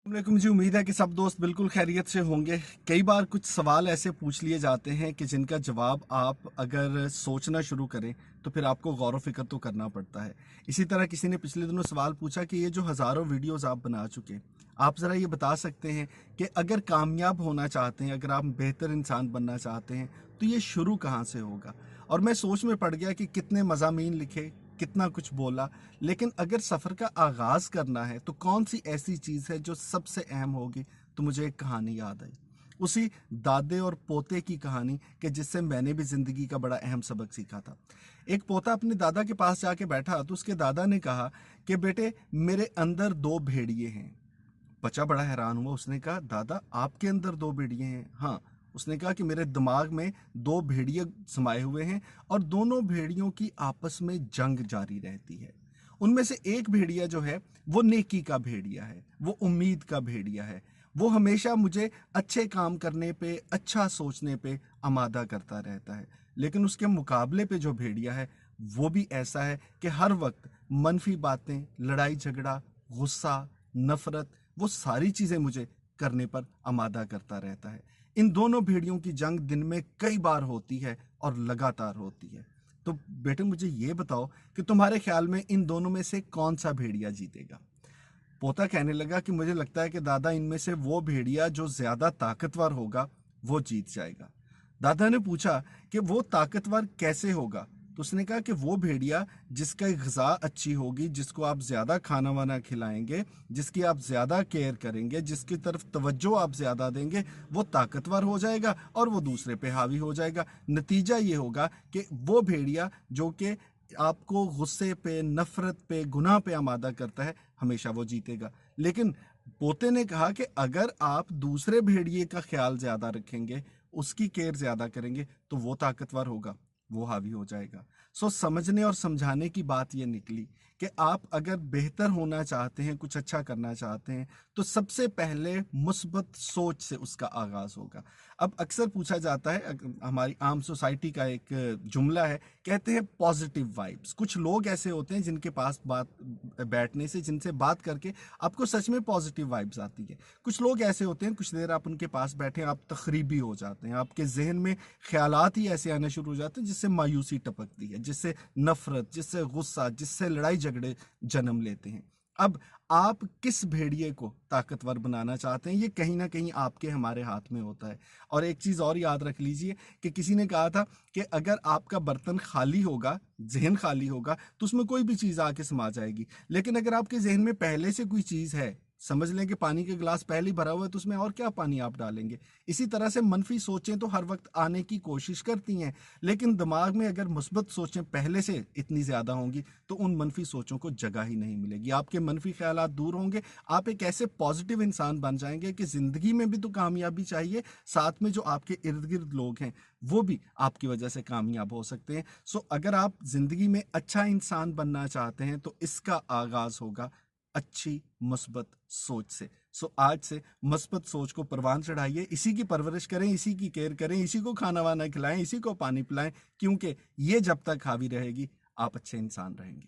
वालेकुम जी। उम्मीद है कि सब दोस्त बिल्कुल खैरियत से होंगे। कई बार कुछ सवाल ऐसे पूछ लिए जाते हैं कि जिनका जवाब आप अगर सोचना शुरू करें तो फिर आपको गौर व फिक्र तो करना पड़ता है। इसी तरह किसी ने पिछले दिनों सवाल पूछा कि ये जो हज़ारों वीडियोस आप बना चुके हैं, आप ज़रा ये बता सकते हैं कि अगर कामयाब होना चाहते हैं, अगर आप बेहतर इंसान बनना चाहते हैं, तो ये शुरू कहाँ से होगा। और मैं सोच में पड़ गया कि कितने मज़ामीन लिखे, कितना कुछ बोला, लेकिन अगर सफ़र का आगाज़ करना है तो कौन सी ऐसी चीज़ है जो सबसे अहम होगी। तो मुझे एक कहानी याद आई, उसी दादे और पोते की कहानी, कि जिससे मैंने भी ज़िंदगी का बड़ा अहम सबक सीखा था। एक पोता अपने दादा के पास जाके बैठा तो उसके दादा ने कहा कि बेटे, मेरे अंदर दो भेड़िए हैं। बच्चा बड़ा हैरान हुआ। उसने कहा, दादा आपके अंदर दो भेड़िए हैं? हाँ। उसने कहा कि मेरे दिमाग में दो भेड़िए समाये हुए हैं और दोनों भेड़ियों की आपस में जंग जारी रहती है। उनमें से एक भेड़िया जो है वो नेकी का भेड़िया है, वो उम्मीद का भेड़िया है। वो हमेशा मुझे अच्छे काम करने पे, अच्छा सोचने पे आमादा करता रहता है। लेकिन उसके मुकाबले पे जो भेड़िया है वो भी ऐसा है कि हर वक्त मनफी बातें, लड़ाई झगड़ा, गुस्सा, नफरत, वो सारी चीज़ें मुझे करने पर आमादा करता रहता है। इन दोनों भेड़ियों की जंग दिन में कई बार होती है और लगातार होती है। तो बेटे, मुझे ये बताओ कि तुम्हारे ख्याल में इन दोनों में से कौन सा भेड़िया जीतेगा। पोता कहने लगा कि मुझे लगता है कि दादा, इनमें से वो भेड़िया जो ज्यादा ताकतवर होगा वो जीत जाएगा। दादा ने पूछा कि वो ताकतवर कैसे होगा। तो उसने कहा कि वो भेड़िया जिसका ग़िज़ा अच्छी होगी, जिसको आप ज़्यादा खाना वाना खिलाएंगे, जिसकी आप ज़्यादा केयर करेंगे, जिसकी तरफ तवज्जो आप ज़्यादा देंगे, वो ताकतवर हो जाएगा और वो दूसरे पे हावी हो जाएगा। नतीजा ये होगा कि वो भेड़िया जो कि आपको गुस्से पे, नफरत पे, गुनाह पे आमादा करता है, हमेशा वो जीतेगा। लेकिन पोते ने कहा कि अगर आप दूसरे भेड़िए का ख्याल ज्यादा रखेंगे, उसकी केयर ज्यादा करेंगे, तो वो ताकतवर होगा, वो हावी हो जाएगा। सो समझने और समझाने की बात ये निकली कि आप अगर बेहतर होना चाहते हैं, कुछ अच्छा करना चाहते हैं, तो सबसे पहले मुस्बत सोच से उसका आगाज होगा। अब अक्सर पूछा जाता है, हमारी आम सोसाइटी का एक जुमला है, कहते हैं पॉजिटिव वाइब्स। कुछ लोग ऐसे होते हैं जिनके पास बात बैठने से, जिनसे बात करके आपको सच में पॉजिटिव वाइब्स आती है। कुछ लोग ऐसे होते हैं, कुछ देर आप उनके पास बैठे, आप तखरीबी हो जाते हैं, आपके जहन में ख्यालात ही ऐसे आने शुरू हो जाते हैं जिससे मायूसी टपकती है, जिससे नफरत, जिससे गुस्सा, जिससे लड़ाई झगड़े जन्म लेते हैं। अब आप किस भेड़िए को ताकतवर बनाना चाहते हैं, ये कहीं ना कहीं आपके हमारे हाथ में होता है। और एक चीज़ और याद रख लीजिए कि किसी ने कहा था कि अगर आपका बर्तन खाली होगा, जहन खाली होगा, तो उसमें कोई भी चीज़ आके समा जाएगी। लेकिन अगर आपके जहन में पहले से कोई चीज़ है, समझ लें कि पानी का गिलास पहले ही भरा हुआ है, तो उसमें और क्या पानी आप डालेंगे। इसी तरह से मनफी सोचें तो हर वक्त आने की कोशिश करती हैं, लेकिन दिमाग में अगर मुस्बत सोचें पहले से इतनी ज़्यादा होंगी तो उन मनफी सोचों को जगह ही नहीं मिलेगी। आपके मनफी ख्यालात दूर होंगे, आप एक ऐसे पॉजिटिव इंसान बन जाएंगे कि ज़िंदगी में भी तो कामयाबी चाहिए, साथ में जो आपके इर्द गिर्द लोग हैं वो भी आपकी वजह से कामयाब हो सकते हैं। सो अगर आप ज़िंदगी में अच्छा इंसान बनना चाहते हैं तो इसका आगाज़ होगा अच्छी मुस्बत सोच से। सो आज से मुस्बत सोच को परवान चढ़ाइए, इसी की परवरिश करें, इसी की केयर करें, इसी को खाना वाना खिलाएं, इसी को पानी पिलाएं, क्योंकि ये जब तक हावी रहेगी आप अच्छे इंसान रहेंगे।